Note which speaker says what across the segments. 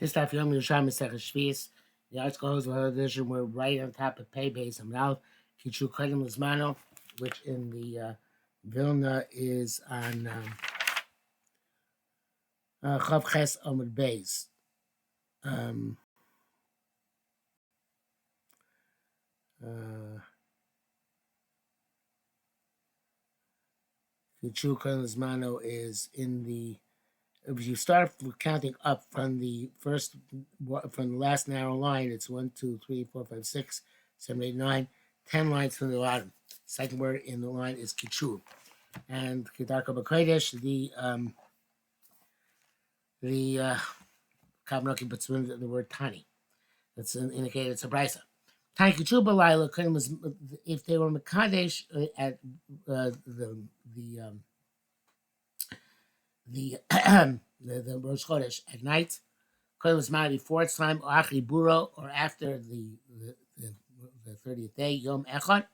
Speaker 1: This stuff, Yerushalmi Shevi'is. The article goes with edition. We're right on top of Pei Beis Hamral, Kichu Kodim Lizmano, which in the Vilna is on Chav Ches Amud Beis. Kichu Kodim Lizmano is in the. If you start counting up from the last narrow line, it's 1, 2, 3, 4, 5, 6, 7, 8, 9, 10 lines from the bottom. Second word in the line is kichu, and Kedarka B'Kodesh, the Kabnoki puts in the word tani. That's indicated it's a brisa. Tani kichu b'layla was if they were mekadesh at the Rosh Chodesh at night. Kodesh was made before its time, or achri buro, or after the 30th day, Yom Echad.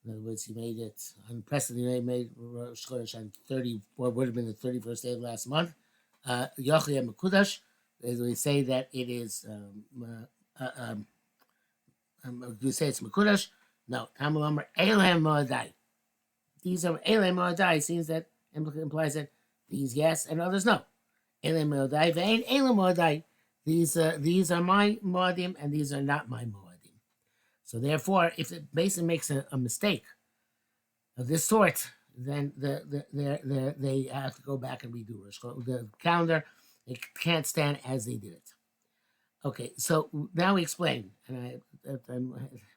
Speaker 1: In other words, he made it unprecedented. He made Rosh Chodesh on what would have been the 31st day of last month. Yochli Mekudash. We say that it is. You say it's Mekudash. No, Tamalamar Elam Moadai. These are Elam Moadai. Seems that implies that these yes and others no. Elam Moadai vein Elam Moadai. These are my Moadim and these are not my Moadim. So therefore, if the basin makes a mistake of this sort, then they have to go back and redo the calendar. They can't stand as they did it. Okay, so now we explain, and I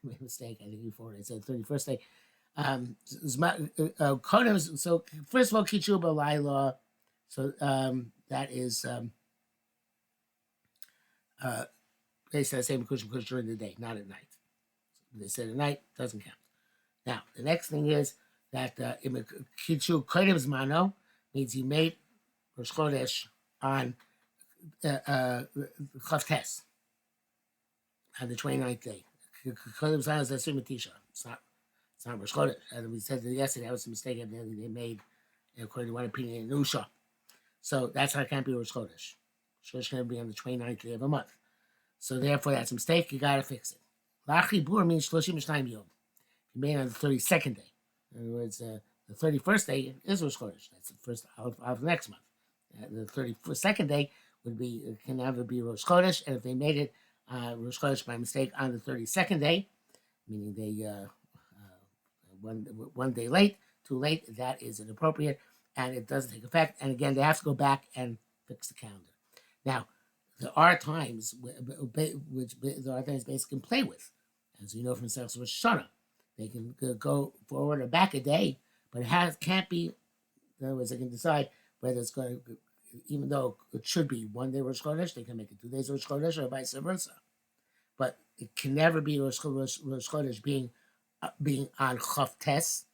Speaker 1: made a mistake. I think before I said 31st day. So first of all, Kichu B'Layla. So that is based on the same because during the day, not at night. They said at night doesn't count. Now the next thing is that Kichu Kodim Zmano means he made Rosh Chodesh on Chav Tes on the 29th day. Kodim Zmano is Asur Matisha. It's not Rosh Chodesh. And we said that yesterday that was a mistake they made according to one opinion in Usha. So that's how it can't be Rosh Chodesh. Rosh Chodesh can be on the 29th day of a month. So therefore that's a mistake. You got to fix it. Lachri Bur means 32 Yom. You made it on the 32nd day. In other words, the 31st day is Rosh Chodesh. That's the first of the next month. The 32nd day can never be Rosh Chodesh, and if they made it Rosh Chodesh by mistake on the 32nd day, meaning they one day late, too late, that is inappropriate, and it doesn't take effect. And again, they have to go back and fix the calendar. Now, there are times which basically can play with, as we know from Sechus Rosh Hashanah. They can go forward or back a day, but it can't be. In other words, they can decide whether it's going to, even though it should be one day Rosh Chodesh, they can make it 2 days Rosh Chodesh or vice versa. But it can never be Rosh Chodesh being on Chav Tes,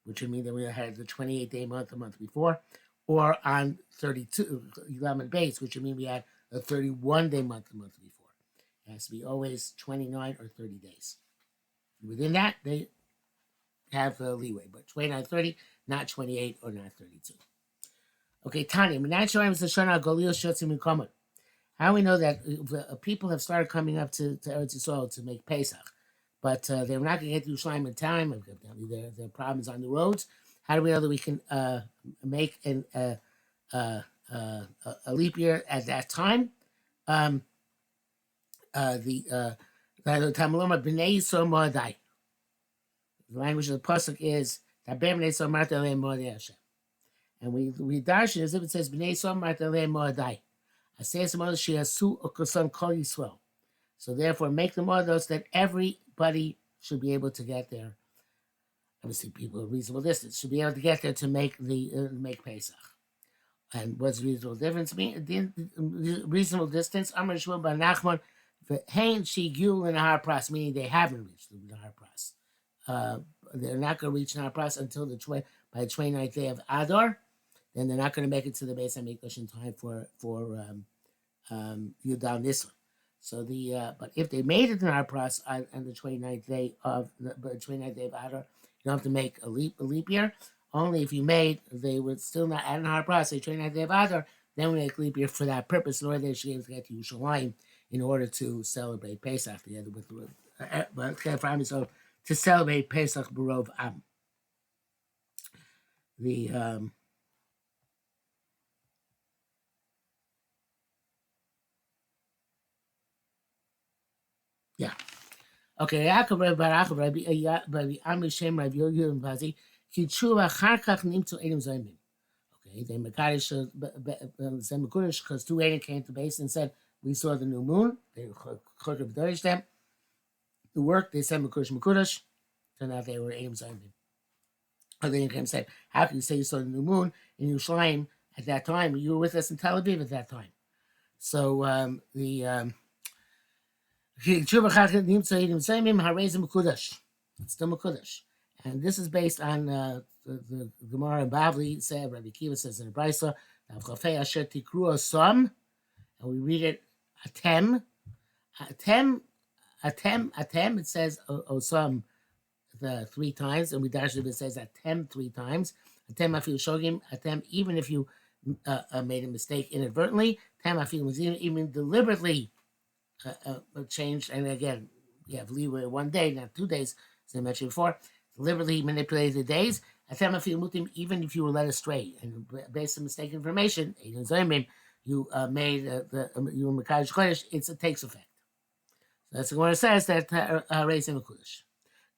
Speaker 1: which would mean that we had the 28-day month the month before, or on 32 Yelamed Beis, which would mean we had a 31-day month the month before. It has to be always 29 or 30 days. Within that, they have leeway, but 29, 30, not 28 or not 32. Okay, Tanya, how do we know that people have started coming up to Eretz Yisrael to make Pesach, but they're not going to get to Yerushalayim in time? There are problems on the roads. How do we know that we can make a leap year at that time? The language of the pasuk is and we darshan as if it says b'nei Yisrael marta lehem moadai. Aseh samodos sheyasu okoson kol Yisrael. So therefore, make the moados that everybody should be able to get there. Obviously, people of reasonable distance should be able to get there to make make Pesach. And what's reasonable difference mean? Reasonable distance. Amar Shmuel bar Nachman v'hein shigiu l'nahar pras, meaning they haven't reached the Nahar Pras. They're not going to reach Nahar Pras until by the 29th day of Adar. Then they're not going to make it to the Beis Hamikdash in time for Yudal Nissan. So but if they made it to Nahar Pras on the 29th day of Adar, you don't have to make a leap year. Only if you made, they would still not at Nahar Pras, the 29th day of Adar, Then we make leap year for that purpose, in order that she able to get to Yerushalayim in order to celebrate Pesach together with so to celebrate Pesach Barov Am. The yeah. Okay, Yaakov Rabbi Barachov Rabbi Amri Shem Rabbi Yoel Bazi Kichuva Charkach Nimtzu Edom Zaymin. Okay, they Mekadosh Zemekudish because two Edom came to base and said we saw the new moon. They Chodesh them. The work they said Mekudish. Turned out they were Edom Zaymin. Other Edom came and said, how can you say you saw the new moon in Yerushalayim at that time? You were with us in Tel Aviv at that time. So it's still Mekudesh. And this is based on the Gemara in Bavli said, Rabbi Kiva says in the Brisa, and we read it Atem. It says Osam the 3 times, and we dash it says Atem 3 times. Atem afil shogim, Atem, even if you made a mistake inadvertently, Atem afil was even deliberately changed, and again, we have leeway 1 day, not 2 days, as I mentioned before. Deliberately manipulated the days. Even if you were led astray and based on mistaken information, you made you were Mekadosh Chodesh, it takes effect. So that's what it says that raising Mekudesh.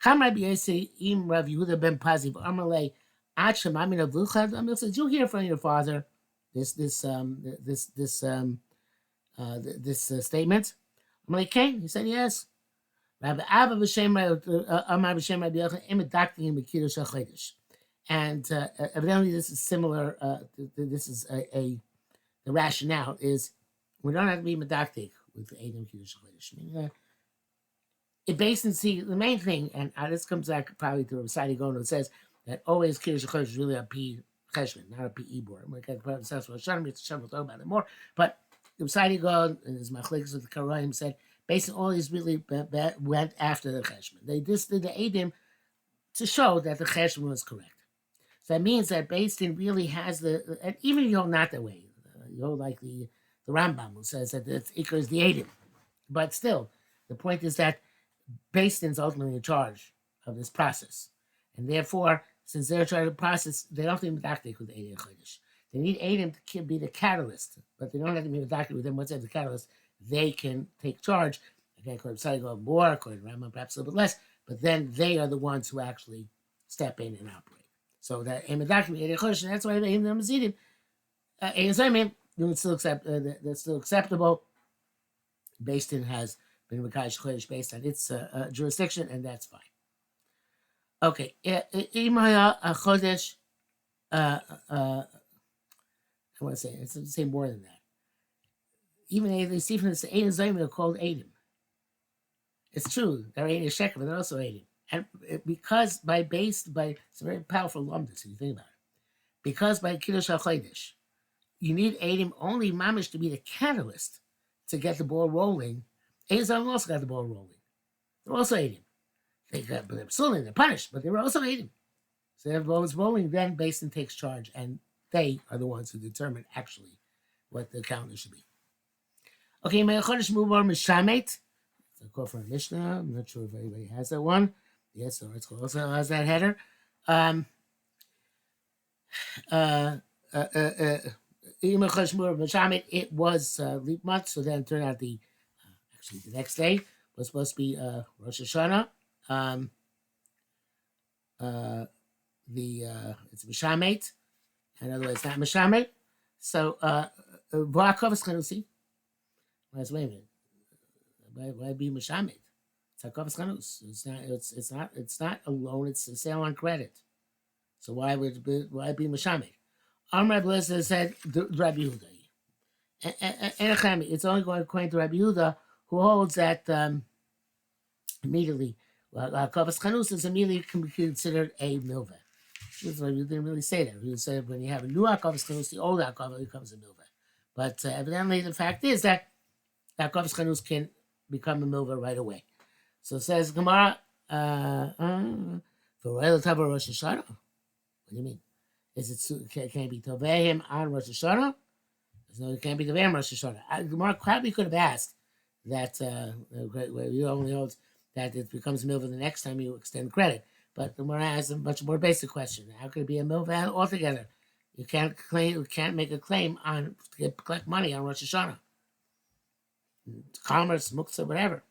Speaker 1: Kam Rabbi Yossi im Rav Yehuda ben Pazi Amalei Ad Shemamin Avlucha. Did you hear from your father this statement? I'm like, okay. He said, yes. Rabbi Abba b'shem Amar b'shem Rabbi Yochanan imedakting b'kiddush hachodesh. And evidently this is similar. This is the rationale is we don't have to be medaktik with Edom kiddush hachodesh. It based in see the main thing, and this comes back probably to Rabbi Sadi Gono. It says that always kiddush hachodesh is really a P cheshvan, not a P ibor. We'll talk about it more, but the Sadi Gono and his machlikas with the Karaim said. Basically, all these really went after the cheshbon. They just did the Edom to show that the cheshbon was correct. So that means that Beis Din really has and even not that way. Like the Rambam who says that the Iker is the Edom. But still, the point is that Beis Din is ultimately in charge of this process. And therefore, since they're in charge of the process, they don't have to be medactic with Edom Chodesh. They need Edom to be the catalyst, but they don't have to be medactic with them. Once they have the catalyst, they can take charge. Again, according to Sadi more, according to Rambam, perhaps a little bit less, but then they are the ones who actually step in and operate. So that and that's why they them Zidim. It's still that's still acceptable. Beis Din has been Mekadosh Chodesh based on its jurisdiction, and that's fine. Okay, Imaya Chodesh. I want to say more than that. Even they see from this Edom Zayim are called Edom. It's true, they're Edom Sheker, but they're also Edom. And because it's a very powerful lumdus, if you think about it. Because by Kiddush HaChodesh, you need Edom only mamish to be the catalyst to get the ball rolling. Edom Zayim also got the ball rolling. They're also Edom. They're punished, but they were also Edom. So if the ball is rolling, then Beis Din takes charge, and they are the ones who determine actually what the calendar should be. Okay, Chodesh Mubar Mishamet. It's a quote from a Mishnah. I'm not sure if anybody has that one. Yes, so it's also has that header. It was leap month, so then it turned out the next day was supposed to be Rosh Hashanah. It's Mishamet, and otherwise it's not Mishamet. So V'akovas Chanusi. Wait a minute. Why be Mishamet? It's Hakovas Chanus. It's not a loan. It's a sale on credit. So why be Mishamet? Amr Blessed said Rabbi Yehuda. It's only going according to Rabbi Yehuda, who holds that immediately Hakovas Chanus is immediately can be considered a milveh. You didn't really say that. You said when you have a new Hakovas Chanus, the old Hakovas becomes a milveh. But evidently, the fact is that Hakovas Chanus can become a milveh right away. So it says Gemara, for Rosh Hashanah. What do you mean? Can it be Tovehim on Rosh Hashanah? No, it can't be the Vam Rosh Hashanah. Gemara probably could have asked that you only holds that it becomes a milva the next time you extend credit. But the Gemara has a much more basic question: how could it be a milva altogether? You can't make a claim on to collect money on Rosh Hashanah, commerce, muktzah, whatever.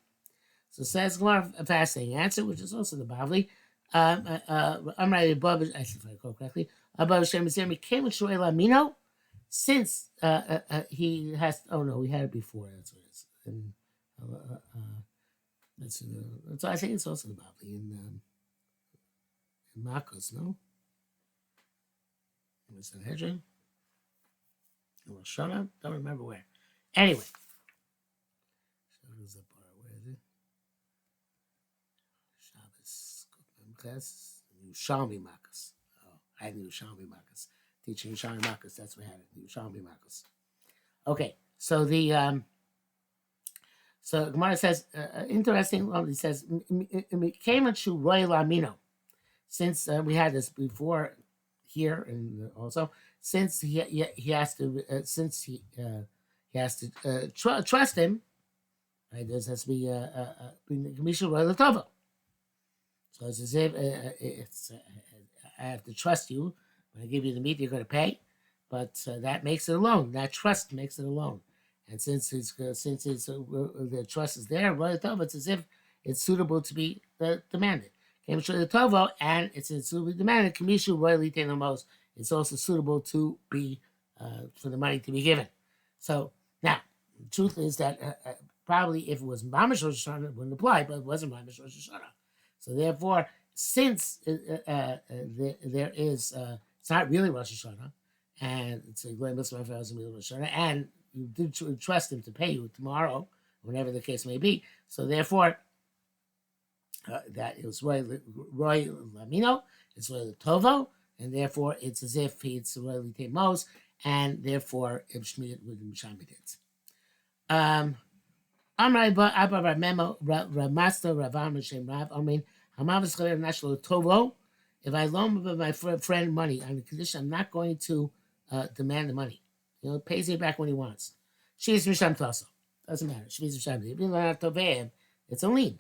Speaker 1: So says Gemara a fascinating answer, which is also the Bavli. I'm right above. I see if I recall correctly. Above Shem Zermi came with Shoel Amino. Since he has, oh no, we had it before. That's what it is. And, that's I think it's also the Bavli in Makos, no? Was it Hedron? In Rosh Hashanah? Don't remember where. Anyway. So who's up? Where is it? Shabbos. Class. Yerushalmi Makos. Oh, I had Yerushalmi Makos. Teaching Yerushalmi Makos. That's what I had it. Yerushalmi Makos. Okay. So the so Gemara says interesting. Well, he says came into Royal Amino. Since we had this before here and also since he has to trust him, right? There has to be Misha Royal Tova. So it's as if I have to trust you. When I give you the meat, you're going to pay, but that makes it a loan. That trust makes it a loan. And since the trust is there, Royal Tova, it's as if it's suitable to be demanded. And it's suitably demanded. Kamishu royally the most. It's also suitable to be for the money to be given. So now the truth is that probably if it was Mamish Rosh Hashanah, it wouldn't apply, but it wasn't Mamish Rosh Hashanah. So therefore, since there is, it's not really Rosh Hashanah, and it's a great Muslim Rosh Hashanah, and you did trust him to pay you tomorrow, whenever the case may be. So therefore. That it was Roy Lamino, it's Roy Tovo, and therefore it's as if it's Roy Temos, and therefore Ibshmiyat with Mishamidit. Amray Abba Memo Ramasta Ravam Hashem Rav. I mean, Hamavas Chaver National Tovo. If I loan my friend money on the condition I'm not going to demand the money, pays me back when he wants. She's Misham Tasso. Doesn't matter. She's Misham. If you not Toveh, it's a lien,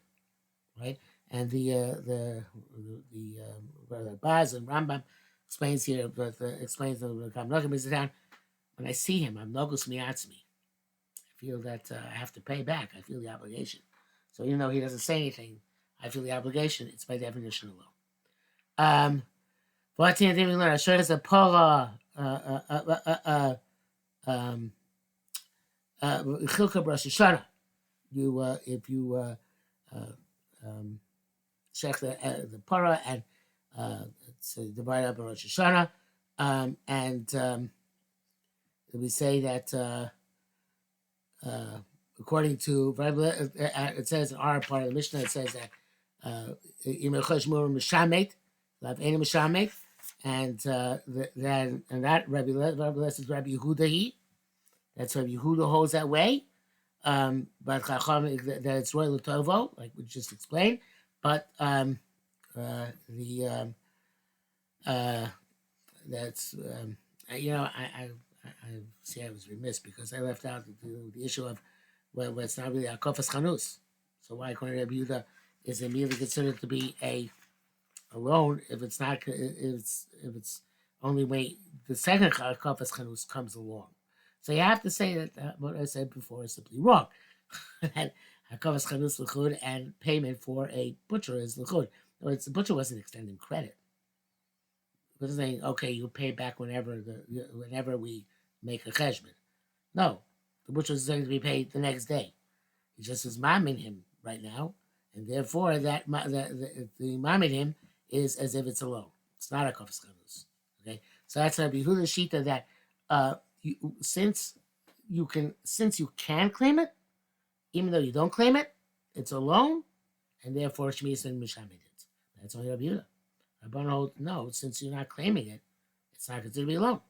Speaker 1: right? And the Baz and Rambam explains here, but explains the Kamnogam is down. When I see him, I'm Nogos Miatzmi. I feel that I have to pay back. I feel the obligation. So even though he doesn't say anything, I feel the obligation. It's by definition alone. What did we learn? I showed us a Pora Chilka Rosh Hashanah. You if you check the para and it's divided up in Rosh Hashanah, and we say that according to it says in our part of the Mishnah, it says that and that Rabbi Les is Rabbi Yehuda. That's Rabbi Yehuda holds that way. But Chacham that it's Roy Latovo, like we just explained. But that's I see I was remiss because I left out the issue of well, it's not really a kofas chanus. So why according to Rabbi Yehuda is immediately considered to be a loan if it's not if it's only when the second kofas chanus comes along. So you have to say that what I said before is simply wrong. And hakavas chanus l'chud and payment for a butcher is l'chud. The butcher wasn't extending credit. It wasn't saying, okay, you pay back whenever we make a cheshbon. No, the butcher is going to be paid the next day. He just is mamming him right now, and therefore the mamming him is as if it's a loan. It's not a hakavas chanus. Okay, so that's Rabbi Yehuda's shita that. Since you can claim it, even though you don't claim it, it's a loan, and therefore Shmiras and Mishamidit. That's only Rabbi Yehuda. Rabbanan hold no, since you're not claiming it, it's not considered to be a loan.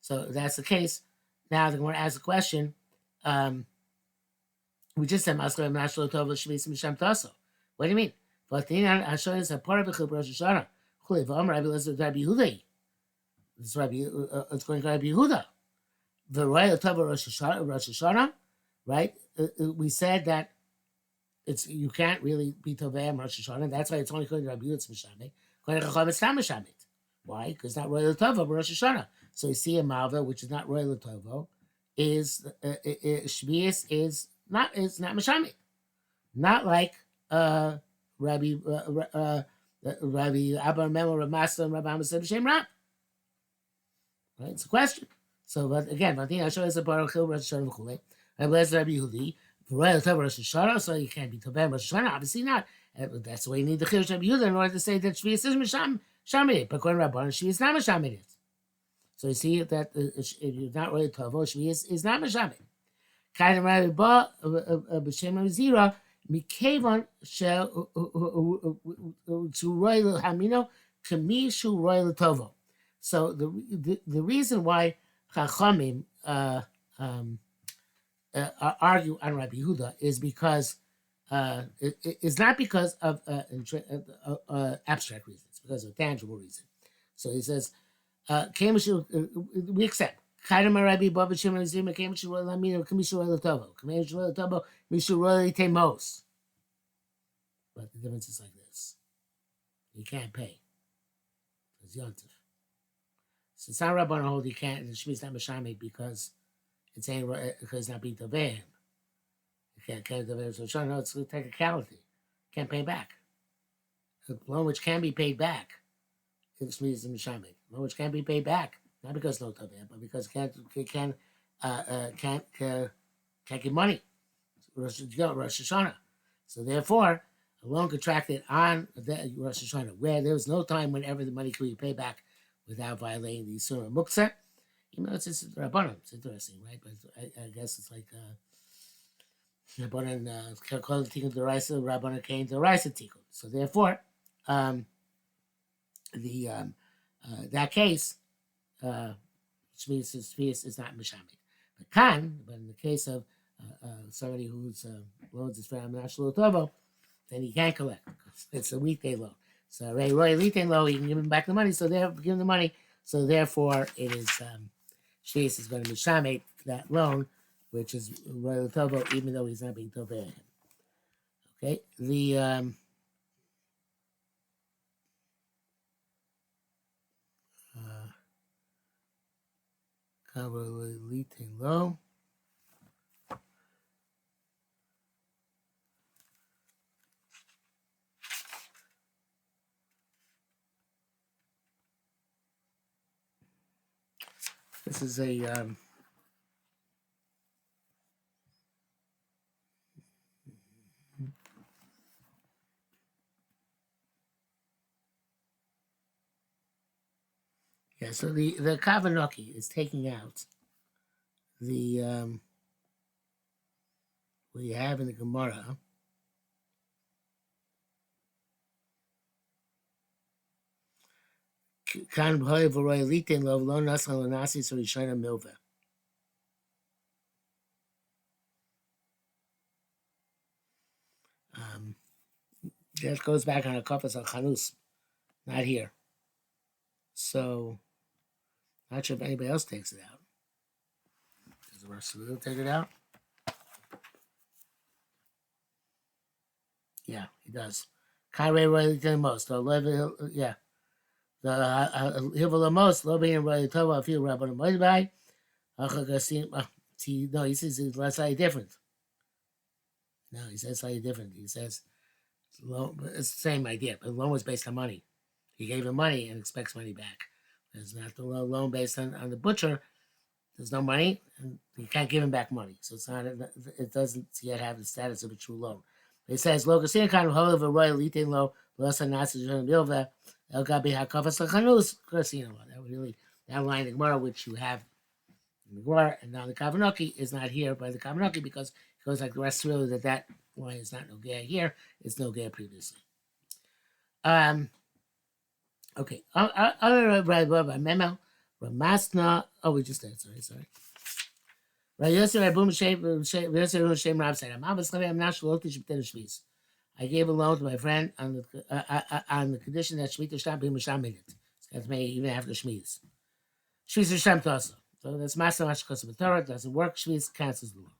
Speaker 1: So if that's the case. Now the Gemara asks a question. We just said Maskar Mashal Tova Shmiras Misham Tasso. What do you mean? But the Hashem is a part of the Rosh Hashanah. Chulev Rabbi Yehuda. It's going to Rabbi Yehuda. the Royal Tova Rosh Hashanah, right? We said that you can't really be Tovei Rosh Hashanah. That's why it's only according to Rabbi Yehuda Mishamet. According to Chacham, it's not Mishamet. Why? Because it's not Royal Tova but Rosh Hashanah. So you see a Malva, which is not Royal Tova, is Shevi'is is not Mishamet. Not like Rabbi Abba Memo, Rav Master, and Rabbi Amos Shem Rab. Right? It's a question. So, but again, Matin Hashem is a Baruch Hu Rosh Hashanah v'chulei. Rabbi Yehudi, Royal Tov Rosh Hashanah, so you can't be Tovei Rosh Hashanah. Obviously not. That's why you need the Chiddush Rabbi Yehuda in order to say that Shevi'is is Mishamet. But according to Rabbanan, Shevi'is is not Mishamet. So you see that if you're not Royal Tov, Shevi'is is not Mishamet. Kind of Rabbi Ba B'Shem Zira Mikevan to Royal Hamino Kami Shu Royal Tovo. So the reason why Chachamim argue on Rabbi Yehuda is because it's not because of abstract reasons, because of a tangible reason. So he says, we accept. But the difference is like this: you can't pay. It's yontif. So it's not Rabbanan hold you can't. The Shemitah not Mishamet because it's not being Tovei. You can't Tovei. So no, it's a technicality. You can't pay back. A loan which can be paid back, it's Shemitah Mishamet. Loan which can be paid back, not because no Tovei, but because can't get money. Rosh Hashanah. So therefore, a loan contracted on the Rosh Hashanah, where there was no time whenever the money could be paid back without violating the Surah Muktzah. You know, it's Rabbanan. It's interesting, right? But I guess it's like Rabbanan called the Tikkun D'Oraisa, Rabbanan came to D'Oraisa Tikkun. So therefore, that case, Shevi'is is not Mishamet. But in the case of somebody whose loans is from National Tovo, then he can't collect. It's a weekday loan. So Ray Roy Litain loan, he can give him back the money. So give him the money. So therefore, it is Shevi'is is going to Mishamet that loan, which is Roy Tovo, even though he's not being Tovei. Okay, the Litain loan. This is a so the Kavanoki is taking out the what you have in the Gemara. Kan b'hoy v'roy litin lo v'lo nasal l'nasi so yishayna milva. That goes back on a kofas al chanus, not here. So, not sure if anybody else takes it out. Does the rest of it take it out? Yeah, he does. Kare roy litin most. Yeah. The Hivalamos, Lobi Roy Tova, a few Rabban Moibai, no, he says it's slightly different. No, he says slightly different. He says it's the same idea, but the loan was based on money. He gave him money and expects money back. It's not the loan based on the butcher. There's no money, and you can't give him back money. So it's not. It doesn't yet have the status of a true loan. It says Locasin kind of whole of a royal litin low, Losa Nasa Bilva, El Gabi Hakafas Lachanus, Christina. That really that line in Gemara, which you have in the Gemara, and now the Kavanoki is not here by the Kavanoki because it goes like the rest really that line is not Nogea here, it's Nogea previously. Okay. Other Rabbi Memo, Ramasna. Oh, we just did. Sorry. I gave a loan to my friend on the condition that Shemitah Shtam be Mishamet. That's may even after Shemitah. Shemitah Shtam also. So that's Masa Mashkas of Torah. It doesn't work. Shvius cancels the law.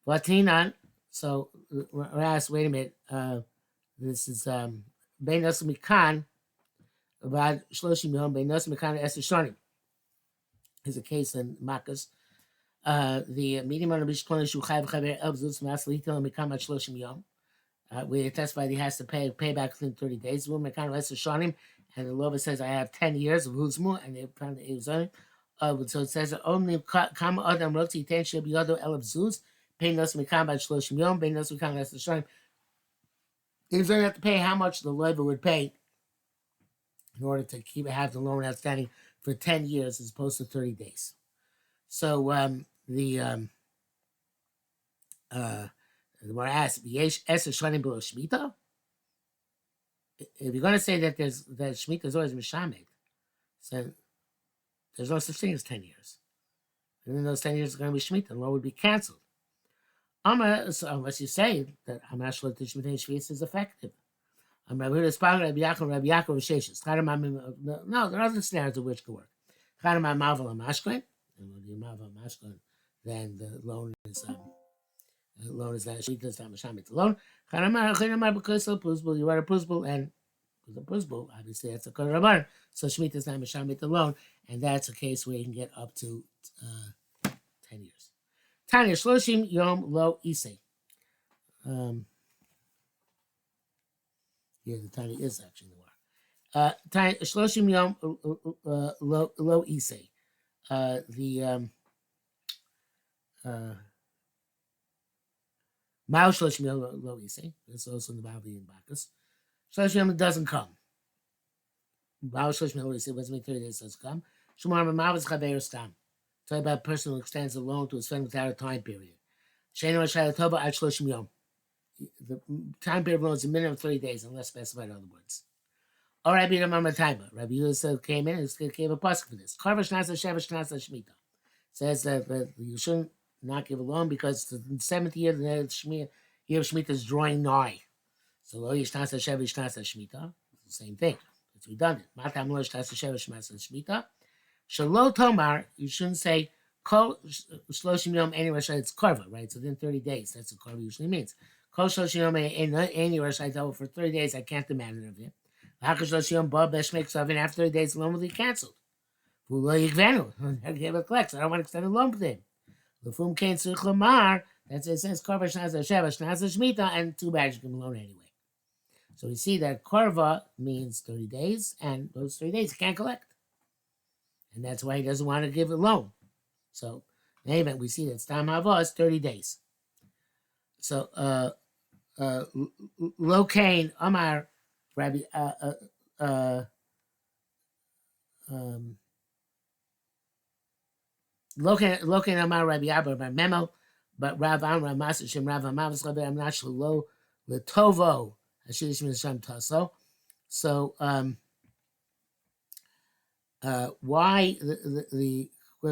Speaker 1: Vatinan. So we're asked, wait a minute. This is Bein Nos Mikan about Shloshim Yom. Bein Nos Mikan Esther Shonim. Is a case in Makkos. The medium on the Bishkon Shuchai V'Chaver Elbzus Masli Hitel Mikam at Shloshim Yom. We testified he has to pay back within 30 days. Woman Mekan Esther Shonim, and the Lova says I have 10 years of Huzmu, and they found it was on. So it says only Kama Adam Rotzi Ten Sheb Yodo Elab Zuz. Bein Nos Mikam at Shloshim Yom. Bein Nos Mikam Esther Shonim. He was going to have to pay how much the Lova would pay in order to have the loan outstanding for 10 years as opposed to 30 days. So the Gemara asks, if you're going to say that Shemitah is always Mishamed, so there's no such thing as 10 years. And then those 10 years are going to be Shemitah, the law would be canceled. So unless you say that Hamashal Shemitah Shevi'is is effective. No, there are other scenarios of which could work. Then the loan is not Shemitah, it's not Mishamet loan. You are a Puzbul, and with a Puzbul, obviously that's a Korabar. So Shemitah is not Mishamet alone, and that's a case where you can get up to 10 years. Tanya Shloshim Yom Lo Isei. Yeah, the Tanya is actually the war. Tanya Shloshim Yom Lo Isei. Mao Shloshim Yom Lo Isei. That's also in the Bible in Bacchus. Shloshim Yom doesn't come. Mao Shloshim Yom Lo Isei doesn't make 30 days doesn't come. Shumar Mao is Chaber Stam. Talk about a person who extends a loan to his friend without a time period. Shenu Shayla Tova Ad Shloshim Yom. The time period of loan is a minimum of 30 days, unless specified in other words. Or Rabbi Yehuda Taiba. Rabbi Yehuda came in and gave a pasuk for this. Karvash Nasa Shevash Nasa Shemitah. Says that you shouldn't not give a loan because the 7th year, the year of Shemitah is drawing nigh. So Lo Yish Nasa Shevash Nasa Shemitah. It's the same thing. It's redundant. Matam Lo Yish Nasa Shevash Nasa Shemitah. Shalom Tomar, you shouldn't say Kol Shloshim Yom Any Rasha. It's Karva, right? So within 30 days, that's what Karva usually means. Kol Shloshim Yom Any Rasha. I for 30 days I can't demand it of you. Hakash Shloshim Yom Ba Besh Makes of, and after 30 days the loan will be canceled. Fulo Yigvenu. I gave a collects. I don't want to extend a loan for them. Lefum Kain Tzurich Lamar. That's it says Karva Shnaza Sheva Shnaza Shemitah, and too bad you can loan anyway. So we see that Karva means 30 days, and those 30 days you can't collect. And that's why he doesn't want to give a loan. So, in any event, we see that Stam Hava is 30 days. So, Locain Amar Rabbi Locain Amar Rabbi Abba by Memo, but Rav Amra Master Shem Rav Amavas Rabbi Amnash Lo Letovo Hashish Misham Tasso. So, why the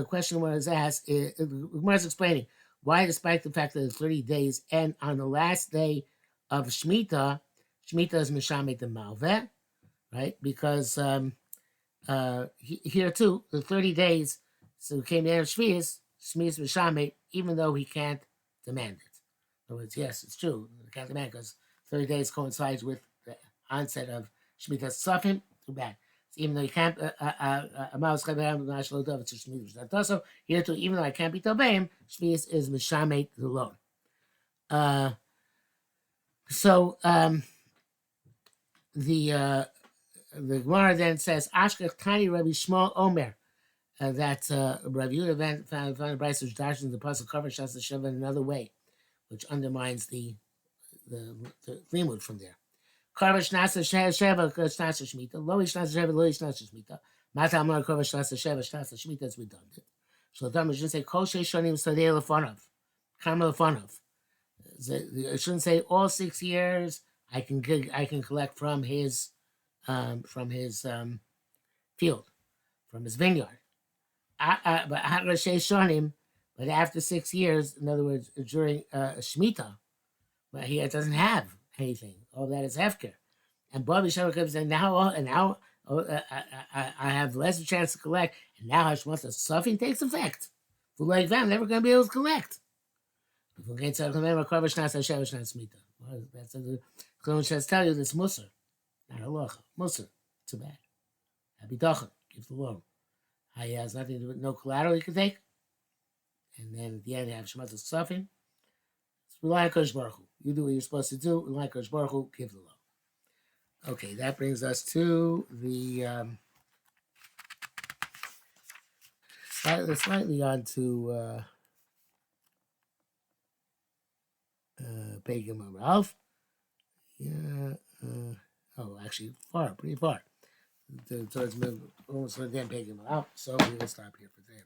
Speaker 1: question was asked, was explaining why, despite the fact that it's 30 days, and on the last day of Shemitah is Mishamet the Malveh, right? Because here too, the 30 days, so came there of Shevi'is Mishamet, even though he can't demand it. In other words, yes, it's true, he can't demand because 30 days coincides with the onset of Shemitah Safim, too bad. Even though you can't, here too, even though I can't be Tobeim, Shevi'is is Mishamet the loan. The Gemara then says, Ashkech Tani Rabbi Shmuel Omer, that Rabbi Yehuda found the Bryce which dashes the Pasuk cover Shas Sheva in another way, which undermines the limud from there. Karvash Nasa Sheva Shnasa Shemitah, Loish Nasa Sheva, Loish Nasa Shemitah, Mata Amar Karvash Nasa Sheva, Shnasa Shemitah is redundant. So the Talmud shouldn't say Kol Shonim Sadei Lefonov, Kama Lefonov. It shouldn't say all 6 years I can collect from his field, from his vineyard. But after 6 years, in other words, during Shemitah, but he doesn't have anything. All that is hefker. And Bobby Shabbat said, now Oh, I have less of a chance to collect, and now Hashmata Safin takes effect. For like that, I'm never going to be able to collect. That's a the Clone tell you this Musar, not halacha. Musar, too bad. Habidacha, give the loan. He has nothing to do with no collateral he can take. And then at the end, you have Shemata Safin. Rely on Kosh Baruch Hu. You do what you're supposed to do. Rely on Kosh Baruch Hu, give the loan. Okay, that brings us to the slightly on to Pegam Ralph. Yeah. Actually, pretty far. Towards almost went down Pegam Ralph. So we will stop here for today.